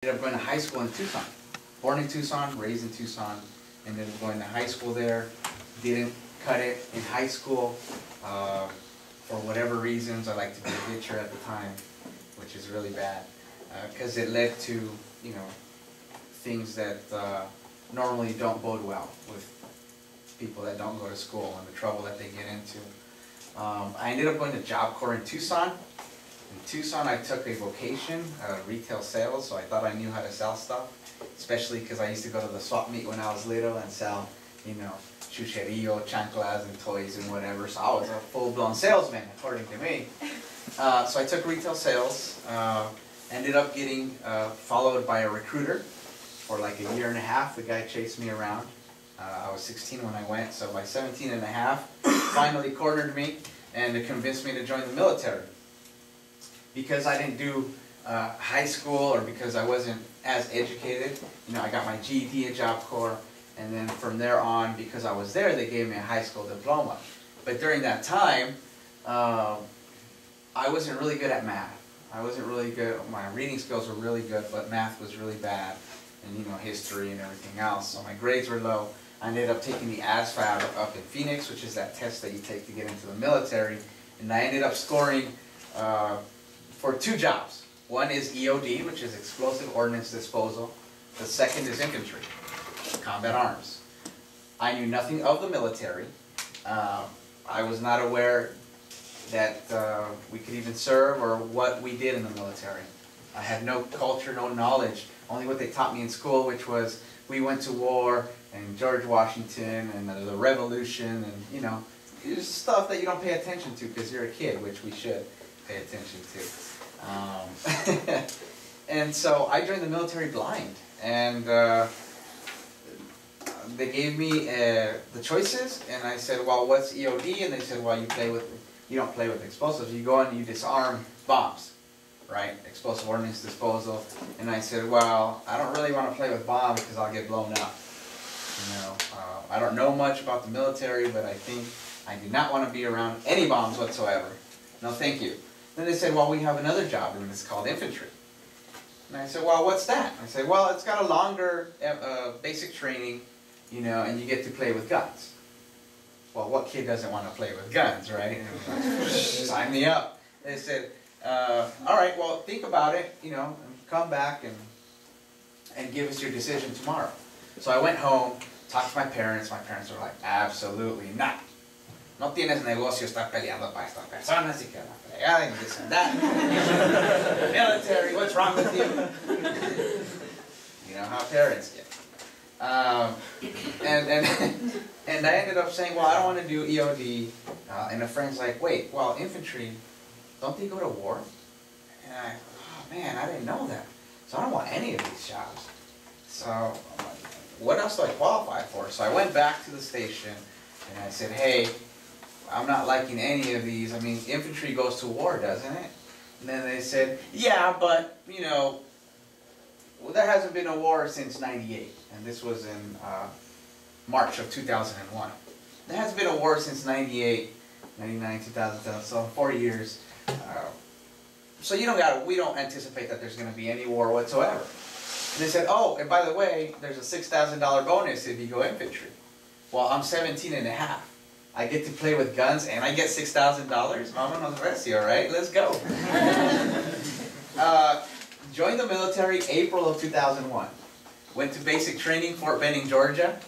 Ended up going to high school in Tucson. Born in Tucson, raised in Tucson, ended up going to high school there. Didn't cut it in high school for whatever reasons. I like to be a ditcher at the time, which is really bad because it led to, you know, things that normally don't bode well with people that don't go to school and the trouble that they get into. I ended up going to Job Corps in Tucson. In Tucson, I took a vocation, retail sales, so I thought I knew how to sell stuff, especially because I used to go to the swap meet when I was little and sell, you know, chucherío, chanclas, and toys and whatever, so I was a full-blown salesman, according to me. So I took retail sales, ended up getting followed by a recruiter for like a year and a half. The guy chased me around. I was 16 when I went, so by 17 and a half, finally cornered me and convinced me to join the military. Because I didn't do high school or because I wasn't as educated, you know, I got my GED at Job Corps, and then from there on, because I was there, they gave me a high school diploma. But during that time, I wasn't really good at math. I wasn't really good, my reading skills were really good, but math was really bad, and you know, history and everything else, so my grades were low. I ended up taking the ASVAB up in Phoenix, which is that test that you take to get into the military, and I ended up scoring for 2 jobs. One is EOD, which is Explosive Ordnance Disposal. The second is infantry, combat arms. I knew nothing of the military. I was not aware that we could even serve or what we did in the military. I had no culture, no knowledge, only what they taught me in school, which was we went to war and George Washington and the Revolution and, you know, it's stuff that you don't pay attention to because you're a kid, which we should pay attention to. And so I joined the military blind, and they gave me the choices, and I said, well, what's EOD? And they said, well, you don't play with explosives, you go and you disarm bombs, right? Explosive ordnance disposal. And I said, well, I don't really want to play with bombs because I'll get blown up. You know, I don't know much about the military, but I think I do not want to be around any bombs whatsoever. No, thank you. Then they said, well, we have another job, and it's called infantry. And I said, well, what's that? I said, well, it's got a longer basic training, you know, and you get to play with guns. Well, what kid doesn't want to play with guns, right? Sign me up. They said, all right, well, think about it, you know, and come back and give us your decision tomorrow. So I went home, talked to my parents. My parents were like, absolutely not. No tienes negocio estar peleando para estas personas y que la fregada and this and that. Military, what's wrong with you? You know how parents get. And I ended up saying, well, I don't want to do EOD. And a friend's like, wait, well, infantry, don't they go to war? And oh man, I didn't know that. So I don't want any of these jobs. So I'm like, what else do I qualify for? So I went back to the station and I said, hey, I'm not liking any of these. I mean, infantry goes to war, doesn't it? And then they said, yeah, but, you know, well, there hasn't been a war since '98. And this was in March of 2001. There hasn't been a war since '98, '99, 2010, so 4 years. So you don't we don't anticipate that there's going to be any war whatsoever. And they said, oh, and by the way, there's a $6,000 bonus if you go infantry. Well, I'm 17 and a half. I get to play with guns and I get $6,000. Vámonos recio, right? Let's go. Joined the military April of 2001. Went to basic training, Fort Benning, Georgia.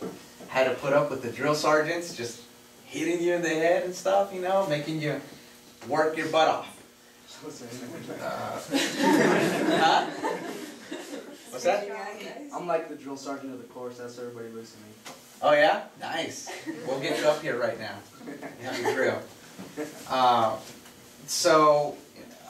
Had to put up with the drill sergeants just hitting you in the head and stuff, you know, making you work your butt off. Huh? What's that? I'm like the drill sergeant of the course, that's how everybody looks at me. Oh yeah? Nice. We'll get you up here right now. You have your drill. So,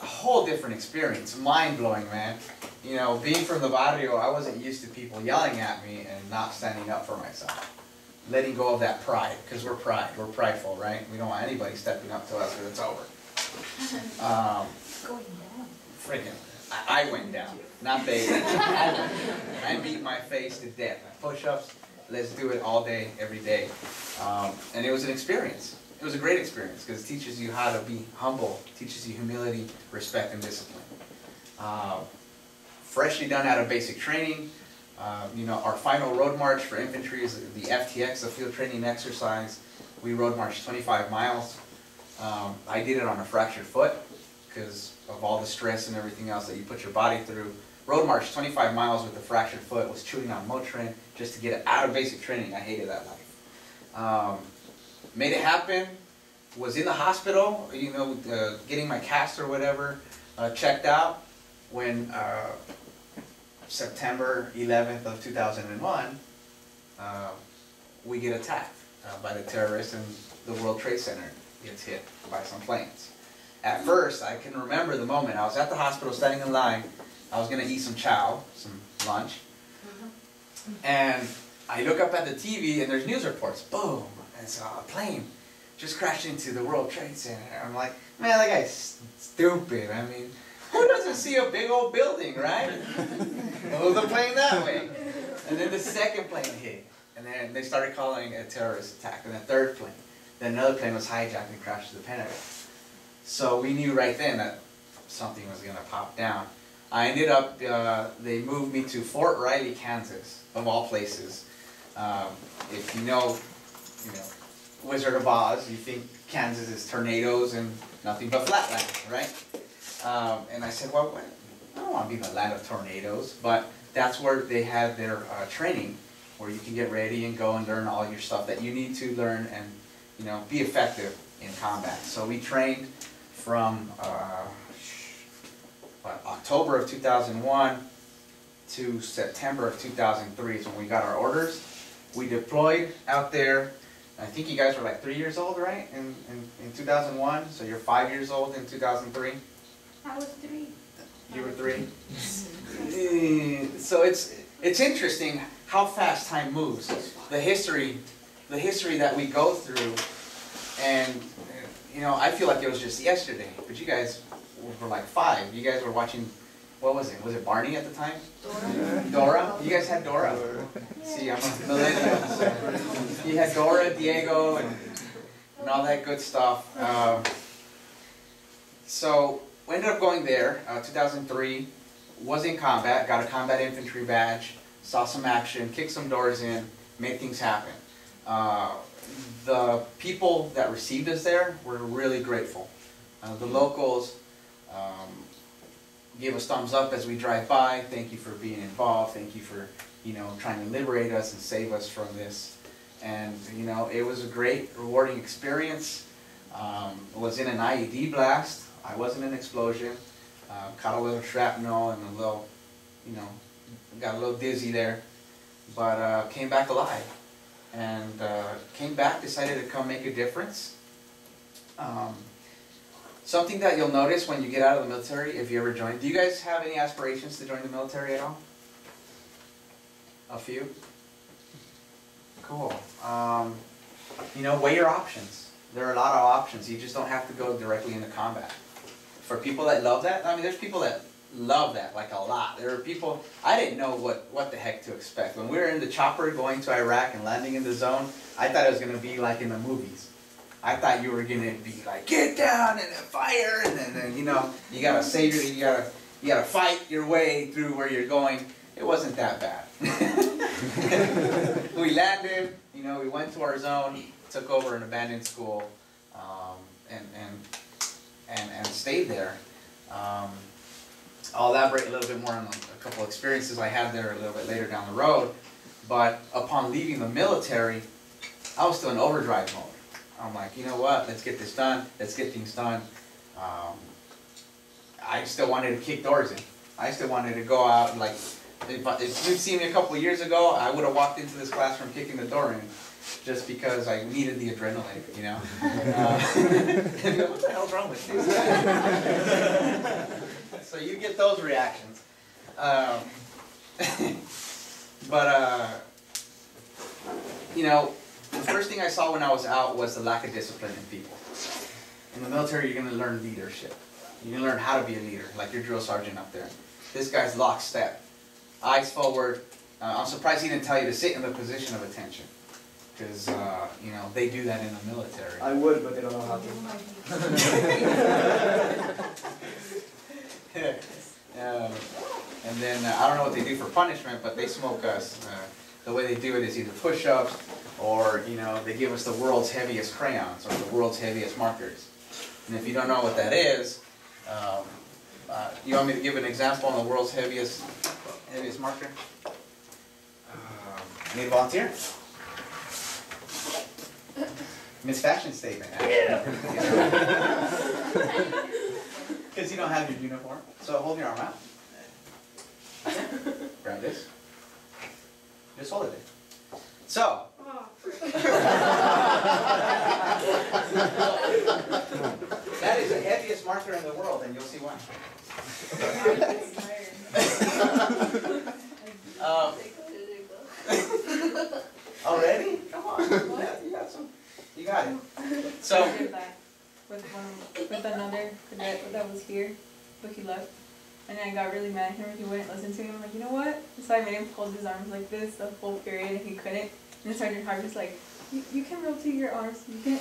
a whole different experience. Mind-blowing, man. You know, being from the barrio, I wasn't used to people yelling at me and not standing up for myself. Letting go of that pride, because we're prideful, right? We don't want anybody stepping up to us or it's over. Going down. Freaking, I went down, not they. I beat my face to death. Push-ups, let's do it all day, every day. And it was an experience. It was a great experience because it teaches you how to be humble, teaches you humility, respect, and discipline. freshly done out of basic training. You know, our final road march for infantry is the FTX, the field training exercise. We road marched 25 miles. I did it on a fractured foot because of all the stress and everything else that you put your body through. Road march 25 miles with a fractured foot, was chewing on Motrin just to get it out of basic training. I hated that life. Made it happen. Was in the hospital, you know, getting my cast or whatever checked out when September 11th of 2001, we get attacked by the terrorists and the World Trade Center gets hit by some planes. At first, I can remember the moment. I was at the hospital standing in line. I was going to eat some chow, some lunch. And I look up at the TV and there's news reports. Boom! And it's a plane just crashed into the World Trade Center. I'm like, man, that guy's stupid. I mean, who doesn't see a big old building, right? Move the plane that way. And then the second plane hit. And then they started calling it a terrorist attack. And the third plane. Then another plane was hijacked and crashed to the Pentagon. So we knew right then that something was going to pop down. I ended up, they moved me to Fort Riley, Kansas, of all places. If you know Wizard of Oz, you think Kansas is tornadoes and nothing but flatland, right? And I said, well, I don't want to be in the land of tornadoes, but that's where they have their training, where you can get ready and go and learn all your stuff that you need to learn and, you know, be effective in combat. So we trained from October of 2001 to September of 2003 is when we got our orders. We deployed out there. I think you guys were like 3 years old, right? In 2001, so you're 5 years old in 2003? I was 3. You were 3? So it's interesting how fast time moves. The history that we go through, and you know, I feel like it was just yesterday, but you guys were like 5. You guys were watching, what was it? Was it Barney at the time? Dora. Dora? You guys had Dora? See, I'm a millennial, so you had Dora, Diego, and all that good stuff. So we ended up going there, 2003, was in combat, got a combat infantry badge, saw some action, kicked some doors in, made things happen. The people that received us there were really grateful. The locals gave us thumbs up as we drive by. Thank you for being involved. Thank you for, you know, trying to liberate us and save us from this. And, you know, it was a great, rewarding experience. Was in an IED blast. I was in an explosion. Caught a little shrapnel and a little, you know, got a little dizzy there. But came back alive. And came back, decided to come make a difference. Something that you'll notice when you get out of the military, if you ever join, do you guys have any aspirations to join the military at all? A few? Cool. You know, weigh your options. There are a lot of options. You just don't have to go directly into combat. For people that love that, I mean, there's people that love that, like a lot. There are people, I didn't know what the heck to expect. When we were in the chopper going to Iraq and landing in the zone, I thought it was going to be like in the movies. I thought you were going to be like, get down and then fire, and then you know, you got to save your, you got to fight your way through where you're going. It wasn't that bad. We landed, you know, we went to our zone, took over an abandoned school, and stayed there. I'll elaborate a little bit more on a couple experiences I had there a little bit later down the road. But upon leaving the military, I was still in overdrive mode. I'm like, you know what, let's get this done, let's get things done. I still wanted to kick doors in. I still wanted to go out, like, if you'd seen me a couple of years ago, I would have walked into this classroom kicking the door in, just because I needed the adrenaline, you know. What the hell's wrong with this guy? So you get those reactions. You know, the first thing I saw when I was out was the lack of discipline in people. In the military, you're going to learn leadership. You're going to learn how to be a leader, like your drill sergeant up there. This guy's lockstep, eyes forward. I'm surprised he didn't tell you to sit in the position of attention, because you know, they do that in the military. I would, but they don't know how to. And And then, I don't know what they do for punishment, but they smoke us. The way they do it is either push-ups, or, you know, they give us the world's heaviest crayons, or the world's heaviest markers. And if you don't know what that is, you want me to give an example on the world's heaviest marker? Need a volunteer? Miss Fashion Statement, actually. Because you don't have your uniform. So hold your arm out. Grab this. Just hold it there. So. That is the heaviest marker in the world, and you'll see why. Already? Come on. Yeah, you got some. You got it. So. I did that with another cadet that was here, but he left. And then I got really mad at him and he wouldn't listen to me. I'm like, you know what? So I made him hold his arms like this the whole period and he couldn't. And Sergeant Harvey's like, you can rotate your arms. You can